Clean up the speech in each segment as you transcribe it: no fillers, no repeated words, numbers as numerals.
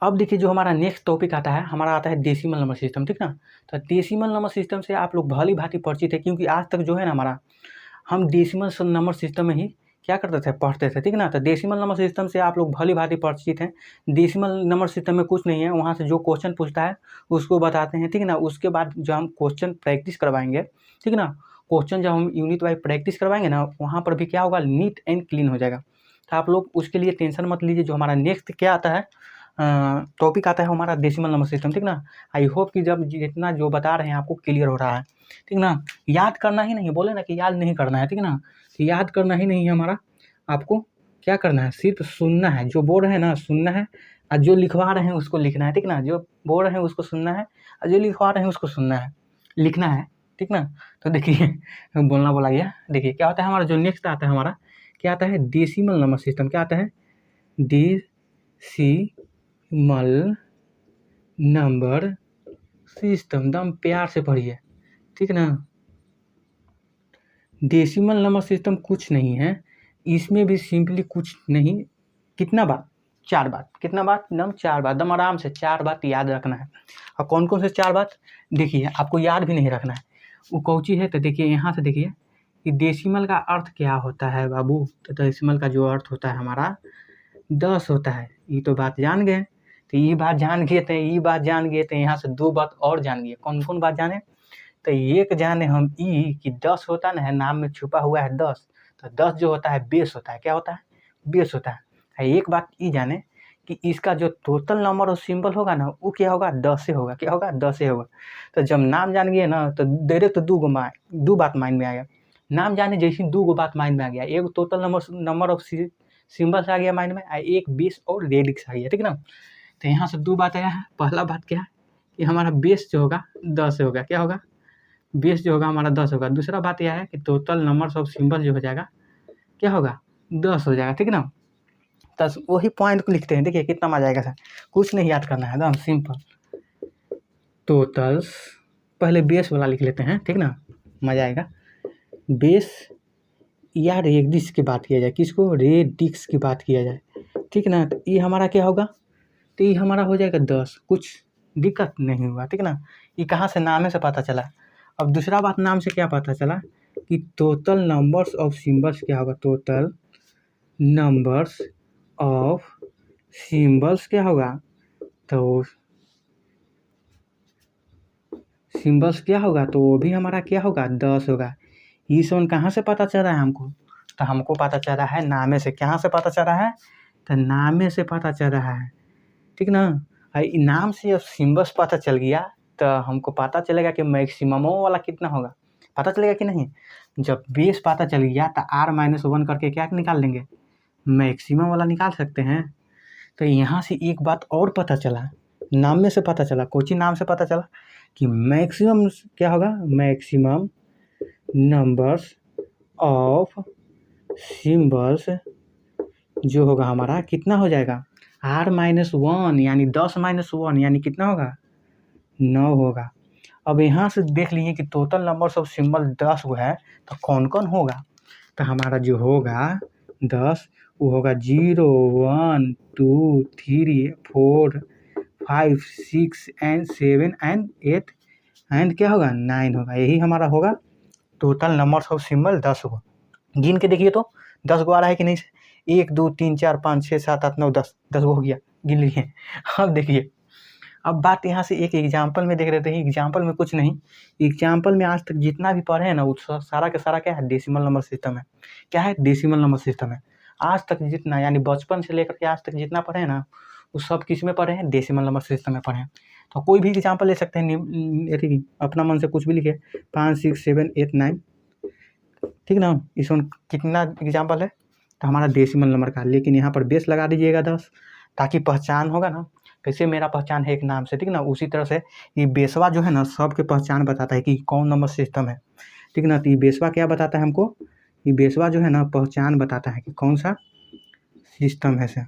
अब देखिए जो हमारा नेक्स्ट टॉपिक आता है, हमारा आता है डेसिमल नंबर सिस्टम, ठीक ना। तो डेसिमल नंबर सिस्टम से आप लोग भली भांति परिचित है, क्योंकि आज तक जो है ना हमारा हम डेसिमल नंबर सिस्टम में ही क्या करते थे, पढ़ते थे, ठीक ना। तो डेसिमल नंबर सिस्टम से आप लोग भली भांति परिचित हैं। डेसिमल नंबर सिस्टम में कुछ नहीं है, वहाँ से जो क्वेश्चन पूछता है उसको बताते हैं, ठीक ना। उसके बाद जो हम क्वेश्चन प्रैक्टिस करवाएंगे, ठीक ना, क्वेश्चन जब हम यूनिट वाइज प्रैक्टिस करवाएंगे ना, वहाँ पर भी क्या होगा, नीट एंड क्लीन हो जाएगा। तो आप लोग उसके लिए टेंशन मत लीजिए। जो हमारा नेक्स्ट क्या आता है, टॉपिक आता है हमारा डेसिमल नंबर सिस्टम, ठीक ना। आई होप कि जब जितना जो बता रहे हैं आपको क्लियर हो रहा है, ठीक ना। याद करना ही नहीं है, बोले ना कि याद नहीं करना है, ठीक ना। तो याद करना ही नहीं है हमारा, आपको क्या करना है, सिर्फ सुनना है। जो बोल रहे हैं ना सुनना है, और जो लिखवा रहे हैं उसको लिखना है, ठीक ना। जो बोल रहे हैं उसको सुनना है, और जो लिखवा रहे हैं उसको सुनना है, लिखना है, ठीक ना। तो देखिए बोलना बोला गया। देखिए क्या होता है हमारा, जो नेक्स्ट आता है हमारा क्या आता है, डेसिमल नंबर सिस्टम। क्या आता है, डेसिमल नंबर सिस्टम। दम प्यार से पढ़िए, ठीक ना। डेसिमल नंबर सिस्टम कुछ नहीं है, इसमें भी सिंपली कुछ नहीं, कितना बात, 4 बात, कितना बात, दम 4 बात, दम आराम से 4 बात याद रखना है। और कौन कौन से 4 बात, देखिए आपको याद भी नहीं रखना है, वो कौची है। तो देखिए यहाँ से देखिए कि डेसिमल का अर्थ क्या होता है बाबू। तो डेसिमल का जो अर्थ होता है हमारा 10 होता है। ये तो बात जान गए। तो ये बात जान गए तो यहाँ से 2 बात और जान गए। कौन कौन बात जाने, तो एक जाने हम ई कि 10 होता है ना, नाम में छुपा हुआ है 10। तो 10 जो होता है बेस होता है, क्या होता है, बेस होता है। एक बात ई जाने कि इसका जो टोटल नंबर और सिंबल होगा ना, वो क्या होगा, 10 से होगा। क्या होगा, 10 से होगा। तो जब नाम जान गए ना, तो डायरेक्ट 2 बात माइंड में आ गया। नाम जाने जैसे 2 बात माइंड में आ गया, एक टोटल नंबर ऑफ सिंबल्स आ गया माइंड में, एक बेस और रेडिक्स आ गया, ठीक ना। तो यहाँ से 2 बात आया है। पहला बात क्या है कि हमारा बेस जो होगा 10 से होगा। क्या होगा, बेस जो होगा हमारा 10 होगा। दूसरा बात यह है कि टोटल नंबर्स ऑफ सिंबल जो हो जाएगा क्या होगा, 10 हो जाएगा, ठीक ना। तो वही पॉइंट को लिखते हैं। देखिए कितना मजा आएगा सर, कुछ नहीं याद करना है, एकदम सिंपल। टोटल्स, पहले बेस वाला लिख लेते हैं, ठीक ना, मजा आएगा। बेस या रेडिक्स की बात किया जाए, किसको, रेडिक्स की बात किया जाए, ठीक ना। तो ये हमारा क्या होगा, तो ये हमारा हो जाएगा 10, कुछ दिक्कत नहीं हुआ, ठीक ना। ये कहाँ से, नाम से पता चला। अब दूसरा बात, नाम से क्या पता चला कि टोटल नंबर्स ऑफ सिंबल्स क्या होगा, टोटल नंबर्स ऑफ सिंबल्स क्या होगा, तो सिंबल्स क्या होगा, तो वो भी हमारा क्या होगा, 10 होगा। ये सब कहाँ से पता चल रहा है हमको, तो हमको पता चल रहा है नामे से। कहाँ से पता चल रहा है, तो नामे से पता चल रहा है, ठीक ना। नाम से जब सिंबल्स पता चल गया तो हमको पता चलेगा कि मैक्सिमम वाला कितना होगा, पता चलेगा कि नहीं। जब बेस पता चल गया तो R-1 करके क्या निकाल लेंगे, मैक्सिमम वाला निकाल सकते हैं। तो यहाँ से एक बात और पता चला, नाम में से पता चला, कोची नाम से पता चला कि मैक्सिमम क्या होगा, मैक्सिमम नंबर्स ऑफ सिंबल्स जो होगा हमारा कितना हो जाएगा, R-1 यानी 10-1 यानी कितना होगा, 9 होगा। अब यहाँ से देख लीजिए कि टोटल नंबर्स ऑफ सिंबल 10 हुआ है, तो कौन कौन होगा। तो हमारा जो होगा 10, वो होगा 0, 1, 2, 3, 4, 5, 6 एंड 7 एंड 8 एंड क्या होगा, 9 होगा। यही हमारा होगा टोटल नंबर्स ऑफ सिंबल 10 होगा। गिन के देखिए तो 10 गो आ रहा है कि नहीं, 1, 2, 3, 4, 5, 6, 7, 8, 9, 10, 10 गो हो गया, गिन लीजिए। अब देखिए, अब बात यहाँ से एक एग्जाम्पल में देख रहे थे। एग्जाम्पल में कुछ नहीं, एग्जाम्पल में आज तक जितना भी पढ़े हैं ना, वो सारा का सारा क्या है, डेसिमल नंबर सिस्टम है। क्या है, डेसिमल नंबर सिस्टम है। आज तक जितना, यानी बचपन से लेकर के आज तक जितना पढ़े हैं ना, वो सब किस में पढ़े हैं, डेसिमल नंबर सिस्टम में पढ़े हैं। तो कोई भी एग्जाम्पल ले सकते हैं, अपना मन से कुछ भी लिखे, 5, 6, 7, 8, 9, ठीक ना। इसमें कितना एग्जाम्पल है, तो हमारा डेसिमल नंबर का। लेकिन यहाँ पर बेस लगा दीजिएगा 10, ताकि पहचान होगा ना, कैसे मेरा पहचान है एक नाम से, ठीक ना। उसी तरह से ये बेसवा जो है ना, सबके पहचान बताता है कि कौन नंबर सिस्टम है, ठीक ना। तो ये बेसवा क्या बताता है हमको, ये बेसवा जो है ना पहचान बताता है कि कौन सा सिस्टम है से।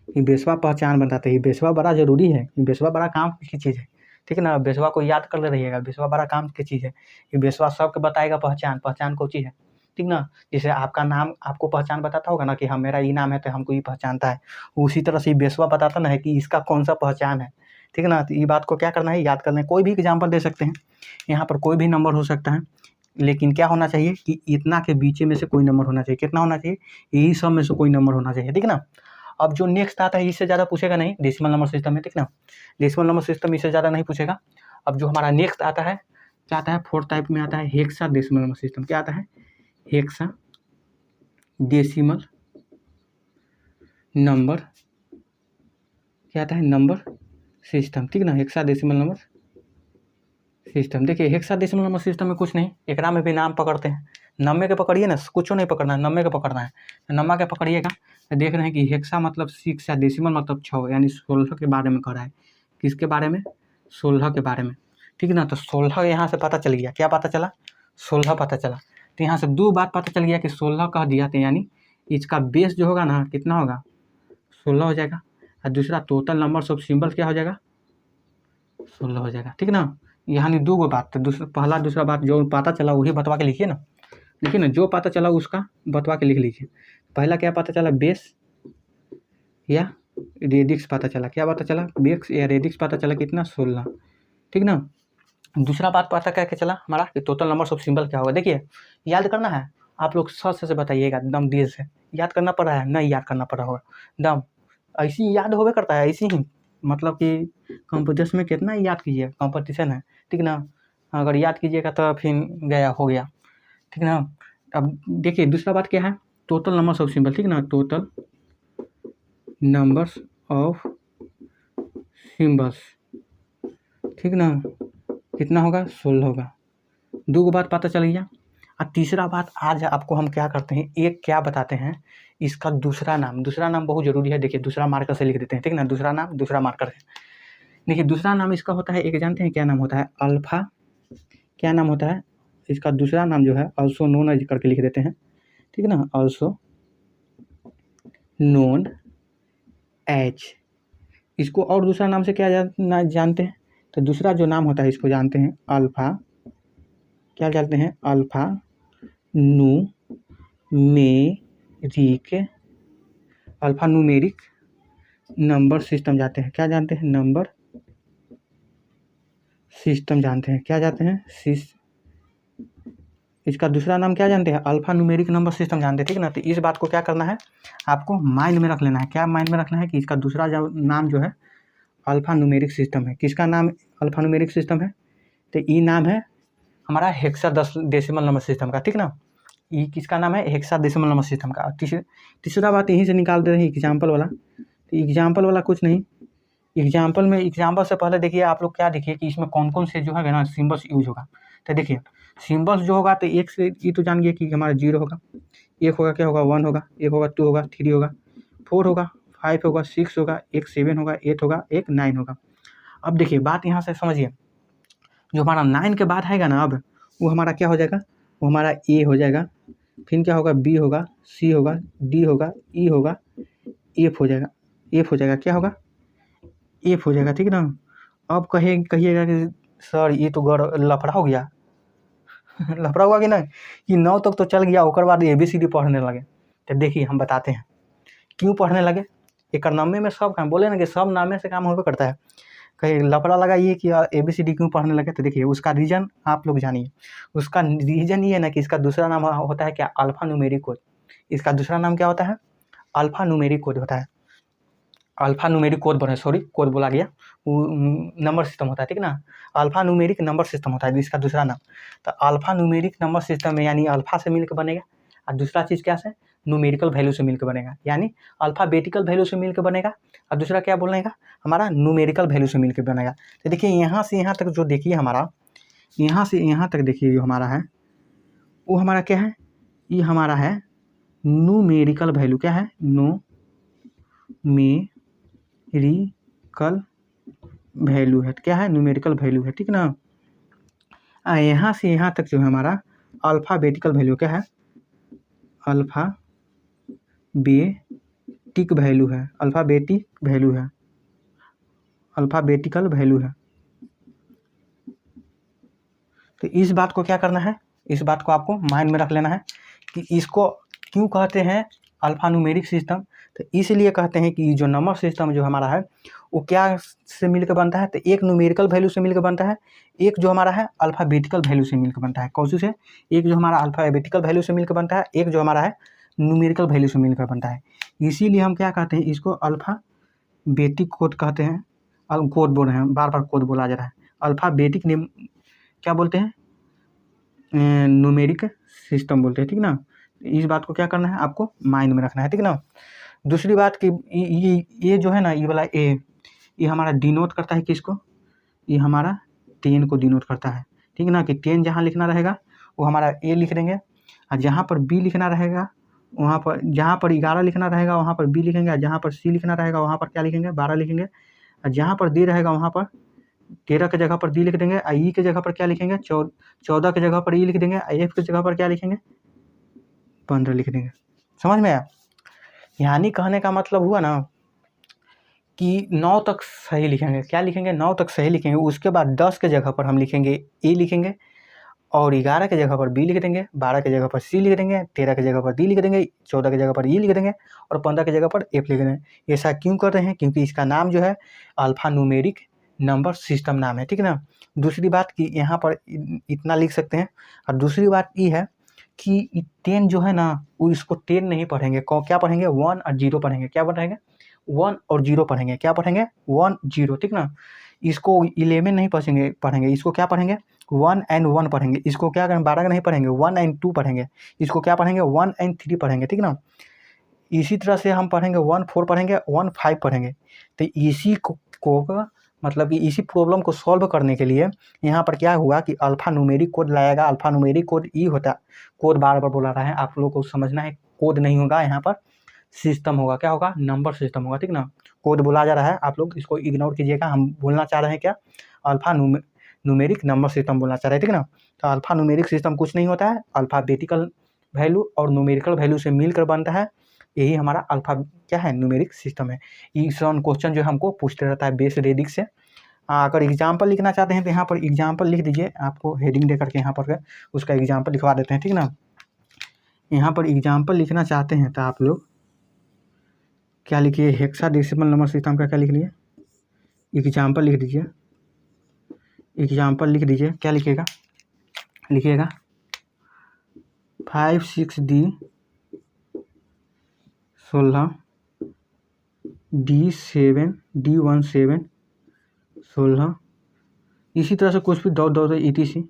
ये बेसवा पहचान बताता है। ये बेसवा बड़ा जरूरी है, ये बेसवा बड़ा काम की चीज़ है, ठीक है ना। बेसवा को याद कर ले रहिएगा, बेसवा बड़ा काम की चीज़ है। ये बेसवा सबके बताएगा पहचान, पहचान कौन चीज़ है, ठीक ना। जैसे आपका नाम आपको पहचान बताता होगा ना कि हाँ मेरा ये नाम है तो हमको ये पहचानता है, उसी तरह से बेसवा बताता ना है कि इसका कौन सा पहचान है, ठीक है ना। तो ये बात को क्या करना है, याद करना है। कोई भी एग्जाम्पल दे सकते हैं, यहाँ पर कोई भी नंबर हो सकता है, लेकिन क्या होना चाहिए कि इतना के बीच में से कोई नंबर होना चाहिए। कितना होना चाहिए, यही सब में से कोई नंबर होना चाहिए, ठीक है ना। अब जो नेक्स्ट आता है इससे ज़्यादा पूछेगा नहीं, डेसिमल नंबर सिस्टम है, ठीक ना। डेसिमल नंबर सिस्टम इससे ज़्यादा नहीं पूछेगा। अब जो हमारा नेक्स्ट आता है क्या आता है, फोर्थ टाइप में आता है हेक्सा डेसिमल नंबर सिस्टम। क्या आता है, हेक्सा डेसिमल नंबर, क्या आता है, नंबर सिस्टम, ठीक ना। Hexa decimal number system. देखिए हेक्सा डेसिमल नंबर सिस्टम में कुछ नहीं, एकरा में भी नाम पकड़ते हैं। नम्बे के पकड़िए ना, कुछ नहीं पकड़ना है, नम्बे के पकड़ना है। नम्बा के पकड़िएगा तो देख रहे हैं कि हेक्सा मतलब 6 या डेसिमल मतलब 6, यानी 16 के बारे में कह रहा है। किसके बारे में, 16 के बारे में, ठीक ना। तो 16 यहाँ से पता चल गया, क्या पता चला, 16 पता चला। तो यहाँ से 2 बात पता चल गया कि 16 कह दिया, तो यानी इसका बेस जो होगा ना कितना होगा, 16 हो जाएगा। और दूसरा टोटल नंबर ऑफ सिंबल क्या हो जाएगा, 16 हो जाएगा, ठीक ना। यानी 2 बात, तो पहला दूसरा बात जो पता चला वही बतवा के लिखिए ना। देखिए ना, जो पता चला उसका बतवा के लिख लीजिए। पहला क्या पता चला, बेस या रेडिक्स पता चला। क्या पता चला, बेस या रेडिक्स पता चला, कितना, 16, ठीक ना। दूसरा बात पता क्या क्या चला हमारा कि टोटल नंबर ऑफ सिंबल क्या होगा। देखिए याद करना है, आप लोग सच से बताइएगा, एकदम दिल से याद करना पड़ रहा है, नहीं याद करना पड़ रहा होगा, एकदम ऐसे ही याद होगा करता है, ऐसे ही मतलब कि कंपटीशन में कितना याद कीजिए, कंपटीशन है, ठीक ना। अगर याद कीजिएगा तो फिर गया हो गया, ठीक ना। अब देखिए दूसरा बात क्या है, टोटल नंबर्स ऑफ सिंबल, ठीक ना। टोटल नंबर्स ऑफ सिंबल्स, ठीक ना, कितना होगा, 16 होगा। 2 बात पता चल गया। और तीसरा बात आज आपको हम क्या करते हैं, एक क्या बताते हैं, इसका दूसरा नाम बहुत जरूरी है। देखिए दूसरा मार्कर से लिख देते हैं, ठीक ना। दूसरा नाम दूसरा मार्कर है। देखिए दूसरा नाम इसका होता है, एक जानते हैं क्या नाम होता है, अल्फा। क्या नाम होता है इसका दूसरा नाम जो है, ऑल्सो नोन एज करके लिख देते हैं, ठीक है ना। ऑल्सो नोन एज, इसको और दूसरा नाम से क्या जानते हैं, तो दूसरा जो नाम होता है इसको जानते हैं अल्फा, क्या जानते हैं, alpha numeric, alpha numeric number system जानते हैं। क्या जानते हैं, नंबर सिस्टम जानते हैं। क्या जानते हैं, इसका दूसरा नाम क्या जानते हैं, अल्फा न्यूमेरिक नंबर सिस्टम जानते हैं, ठीक ना। तो इस बात को क्या करना है, आपको माइंड में रख लेना है। क्या माइंड में रखना है कि इसका दूसरा नाम जो है अल्फा न्यूमेरिक सिस्टम है। किसका नाम अल्फा न्यूमेरिक सिस्टम है, तो ये नाम है हमारा हेक्सा डेसिमल नंबर सिस्टम का, ठीक ना। ये किसका नाम है, हेक्सा डेसिमल नंबर सिस्टम का। तीसरा बात यहीं से निकाल दे रहे हैं एग्जाम्पल वाला। तो एग्जाम्पल वाला कुछ नहीं, एग्जाम्पल में, एग्जाम्पल से पहले देखिए आप लोग क्या देखिए कि इसमें कौन कौन से जो है ना सिम्बल्स यूज होगा। तो देखिए सिम्बल्स जो होगा तो एक से ये तो जान गया कि हमारा 0 होगा, एक होगा क्या होगा, 1 होगा, एक होगा 2 होगा, 3 होगा, 4 होगा, 5 होगा, 6 होगा, एक 7 होगा, 8 होगा, एक 9 होगा। अब देखिए बात यहाँ से समझिए, जो हमारा 9 के बाद आएगा ना, अब वो हमारा क्या हो जाएगा, वो हमारा ए हो जाएगा, फिर क्या होगा, बी होगा, सी होगा, डी होगा, ई होगा, एफ हो जाएगा, एफ हो जाएगा, क्या होगा, एफ हो जाएगा, ठीक ना। अब कहिएगा कि सर ये तो लफड़ा हो गया लफड़ा हुआ कि नहीं, कि 9 तक तो चल गया, उसके बाद ABCD पढ़ने लगे। तो देखिए हम बताते हैं क्यों पढ़ने लगे। एक नामे में सब काम, बोले ना कि सब नामे से काम होगा करता है, कहीं लफड़ा लगा ये कि ABCD क्यों पढ़ने लगे। तो देखिए उसका रीजन आप लोग जानिए। उसका रीजन ये है ना कि इसका दूसरा नाम होता है क्या, अल्फा न्यूमेरिक कोड। इसका दूसरा नाम क्या होता है, अल्फा न्यूमेरिक कोड होता है। अल्फा न्यूमेरिक कोड बने, सॉरी कोड बोला गया, वो नंबर सिस्टम होता है, ठीक ना। अल्फा न्यूमेरिक नंबर सिस्टम होता है इसका दूसरा नाम। तो अल्फा न्यूमेरिक नंबर सिस्टम में यानी अल्फा से मिलकर बनेगा, और दूसरा चीज़ क्या से, न्यूमेरिकल वैल्यू से मिलकर बनेगा, यानी अल्फाबेटिकल वैल्यू से मिलकर बनेगा, और दूसरा क्या बोलेगा, हमारा न्यूमेरिकल वैल्यू से मिलकर बनेगा। तो देखिए यहाँ से यहाँ तक जो देखिए हमारा, यहाँ से यहाँ तक देखिए जो हमारा है, वो हमारा क्या है, ये हमारा है न्यूमेरिकल वैल्यू। क्या है, न्यूमेरिकल वैल्यू है, क्या है, न्यूमेरिकल वैल्यू है, ठीक ना। यहाँ से यहाँ तक जो है हमारा अल्फाबेटिकल वैल्यू, क्या है, अल्फाबेटिक वैल्यू है, अल्फाबेटिक वैल्यू है, अल्फाबेटिकल वैल्यू है। तो इस बात को क्या करना है, इस बात को आपको माइंड में रख लेना है कि इसको क्यों कहते हैं अल्फा न्यूमेरिक सिस्टम, तो इसलिए कहते हैं कि जो नंबर सिस्टम जो हमारा है वो क्या से मिलकर बनता है, तो एक न्यूमेरिकल वैल्यू से मिलकर बनता है, एक जो हमारा है अल्फ़ाबेटिकल वैल्यू से मिलकर बनता है। कौन से? एक जो हमारा अल्फ़ाबेटिकल वैल्यू से मिलकर बनता है, एक जो हमारा है न्यूमेरिकल वैल्यू से मिलकर बनता है। इसीलिए हम क्या कहते हैं, इसको अल्फ़ाबेटिक कोड कहते हैं। कोड बोल रहे हैं, बार बार कोड बोला जा रहा है। अल्फ़ाबेटिक नेम क्या बोलते हैं, न्यूमेरिक सिस्टम बोलते हैं, ठीक ना। इस बात को क्या करना है, आपको माइंड में रखना है, ठीक ना। दूसरी बात कि ये जो है ना, ये वाला ये हमारा डिनोट करता है किसको, ये हमारा 10 को डिनोट करता है, ठीक ना। कि 10 जहाँ लिखना रहेगा वो हमारा ए लिख देंगे, और जहाँ पर बी लिखना रहेगा वहाँ पर, जहाँ पर 11 लिखना रहेगा वहाँ पर बी लिखेंगे, और जहाँ पर सी लिखना रहेगा वहाँ पर क्या लिखेंगे, 12 लिखेंगे, और जहाँ पर डी रहेगा वहाँ पर 13 के जगह पर डी लिख देंगे, और ई के जगह पर क्या लिखेंगे, 14 के जगह पर ई लिख देंगे, एफ के जगह पर क्या लिखेंगे, 15 लिख देंगे। समझ में आया? यानी कहने का मतलब हुआ ना कि 9 तक सही लिखेंगे। क्या लिखेंगे, 9 तक सही लिखेंगे। उसके बाद 10 के जगह पर हम लिखेंगे ए लिखेंगे, और 11 के जगह पर बी लिख देंगे, 12 के जगह पर सी लिख देंगे, 13 के जगह पर डी लिख देंगे, 14 के जगह पर ई लिख देंगे, और 15 की जगह पर एफ लिख देंगे। ऐसा क्यों कर रहे हैं, क्योंकि इसका नाम जो है अल्फा न्यूमेरिक नंबर सिस्टम नाम है, ठीक ना। दूसरी बात कि यहाँ पर इतना लिख सकते हैं। और दूसरी बात ये है कि 10 जो है ना, वो इसको 10 नहीं पढ़ेंगे, क्या पढ़ेंगे, 1 और 0 पढ़ेंगे। क्या पढ़ेंगे, 1 और 0 पढ़ेंगे। क्या पढ़ेंगे, 1 0, ठीक ना। इसको 11 नहीं पढ़ेंगे, इसको क्या पढ़ेंगे, 1 एंड 1 पढ़ेंगे। इसको क्या करेंगे, 12 का नहीं पढ़ेंगे, 1 एंड 2 पढ़ेंगे। इसको क्या पढ़ेंगे, 1 एंड 3 पढ़ेंगे, ठीक ना। इसी तरह से हम पढ़ेंगे 1 4 पढ़ेंगे, 1 5 पढ़ेंगे। तो इसी को मतलब कि इसी प्रॉब्लम को सॉल्व करने के लिए यहाँ पर क्या हुआ कि अल्फा न्यूमेरिक कोड लाएगा। अल्फा न्यूमेरिक कोड ई होता है, कोड बार बार बोला रहा है, आप लोगों को समझना है। कोड नहीं होगा यहाँ पर, सिस्टम होगा। क्या होगा, नंबर सिस्टम होगा, ठीक ना। कोड बोला जा रहा है, आप लोग इसको इग्नोर कीजिएगा। हम बोलना चाह रहे हैं क्या, अल्फा न्यूमेरिक नंबर सिस्टम बोलना चाह रहे हैं, ठीक ना। तो अल्फा न्यूमेरिक सिस्टम कुछ नहीं होता है, अल्फाबेटिकल वैल्यू और न्यूमेरिकल वैल्यू से मिलकर बनता है। यही हमारा अल्फा क्या है, न्यूमेरिक सिस्टम है। इस क्वेश्चन जो हमको पूछते रहता है बेस रेडिक्स से। अगर एग्जाम्पल लिखना चाहते हैं तो यहाँ पर एग्जाम्पल लिख दीजिए, आपको हेडिंग दे करके यहाँ पर उसका एग्जाम्पल लिखवा देते हैं, ठीक ना। यहाँ पर एग्जाम्पल लिखना चाहते हैं तो आप लोग क्या लिखिए, हेक्साडेसिमल नंबर सिस्टम का क्या लिख लिए, एग्जाम्पल लिख दीजिए। एग्जाम्पल लिख दीजिए, क्या लिखिएगा, लिखिएगा 5 6 D 16 D7 D17 16। इसी तरह से कुछ भी दो ETC,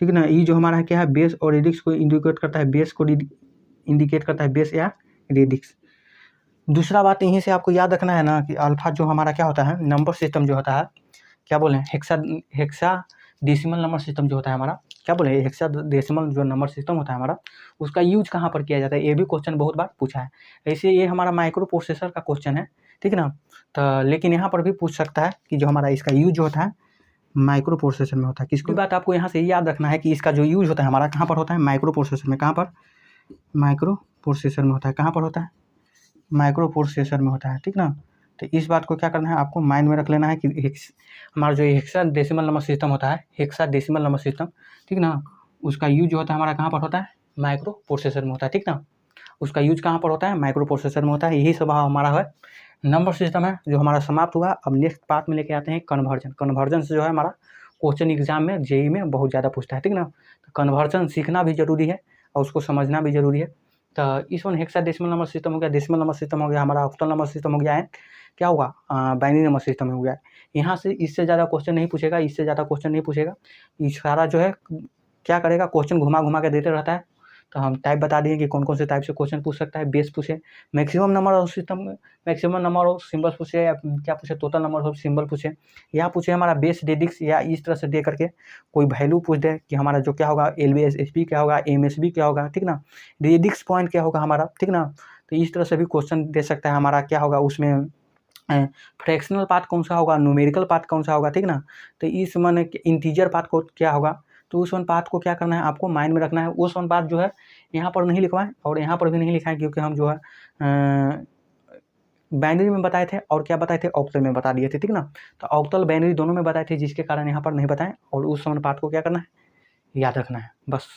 ठीक है ना। ये जो हमारा क्या है, बेस और रेडिक्स को इंडिकेट करता है, बेस को इंडिकेट करता है, बेस या रेडिक्स। दूसरा बात यहीं से आपको याद रखना है ना कि अल्फा जो हमारा क्या होता है, नंबर सिस्टम जो होता है, क्या बोले, हेक्साडेसिमल नंबर सिस्टम जो होता है हमारा, क्या बोले, हेक्साडेसिमल जो नंबर सिस्टम होता है हमारा, उसका यूज कहाँ पर किया जाता है, ये भी क्वेश्चन बहुत बार पूछा है। ऐसे ये हमारा माइक्रो प्रोसेसर का क्वेश्चन है, ठीक है ना। तो लेकिन यहाँ पर भी पूछ सकता है कि जो हमारा इसका यूज जो होता है माइक्रो प्रोसेसर में होता है। किसको बात आपको यहाँ से याद रखना है कि इसका जो यूज होता है हमारा कहाँ पर होता है, माइक्रो प्रोसेसर में। कहाँ पर, माइक्रो प्रोसेसर में होता है। कहाँ पर होता है, माइक्रो प्रोसेसर में होता है, ठीक ना। तो इस बात को क्या करना है, आपको माइंड में रख लेना है कि हमारा जो हेक्साडेसिमल नंबर सिस्टम होता है, हेक्साडेसिमल नंबर सिस्टम, ठीक ना, उसका यूज जो होता है हमारा कहाँ पर होता है, माइक्रो प्रोसेसर में होता है, ठीक ना। उसका यूज कहाँ पर होता है, माइक्रो प्रोसेसर में होता है। यही सब हमारा है नंबर सिस्टम है जो हमारा समाप्त हुआ। अब नेक्स्ट पार्ट में लेके आते हैं कन्वर्जन। कन्वर्जन से जो है हमारा क्वेश्चन एग्जाम में जेई में बहुत ज़्यादा पूछता है, ठीक ना। तो कन्वर्जन सीखना भी जरूरी है और उसको समझना भी जरूरी है। तो इस वन हेक्साडेसिमल नंबर सिस्टम हो गया, डेसिमल नंबर सिस्टम हो गया, हमारा ऑक्टल नंबर सिस्टम हो गया है, क्या हुआ, बाइनरी नंबर सिस्टम हो गया। यहाँ से इससे ज़्यादा क्वेश्चन नहीं पूछेगा, इससे ज़्यादा क्वेश्चन नहीं पूछेगा। ये सारा जो है क्या करेगा, क्वेश्चन घुमा घुमा के देते रहता है। तो हम टाइप बता दिए कि कौन कौन से टाइप से क्वेश्चन पूछ सकता है। बेस पूछे, maximum number of system, maximum number of symbols पूछे, या क्या पूछे, टोटल नंबर ऑफ सिंबल पूछे, या पूछे हमारा बेस रेडिक्स, या इस तरह से दे करके कोई वैल्यू पूछ दे कि हमारा जो क्या होगा, LBSB क्या होगा, MSB क्या होगा, ठीक ना, रेडिक्स पॉइंट क्या होगा हमारा, ठीक ना। तो इस तरह से भी क्वेश्चन दे सकता है हमारा, क्या होगा उसमें फ्रैक्शनल पार्ट कौन सा होगा, न्यूमेरिकल पार्ट कौन सा होगा, ठीक ना। तो इस मन इंटीजर पार्ट को क्या होगा, तो उस वन पार्ट को क्या करना है, आपको माइंड में रखना है। उस वन पार्ट जो है यहाँ पर नहीं लिखवाएं और यहाँ पर भी नहीं लिखाएं, क्योंकि हम जो है बाइनरी में बताए थे और क्या बताए थे, ऑक्टल में बता दिए थे, ठीक ना। तो ऑक्टल बाइनरी दोनों में बताए थे, जिसके कारण यहाँ पर नहीं बताएं। और उस वन पार्ट को क्या करना है, याद रखना है बस।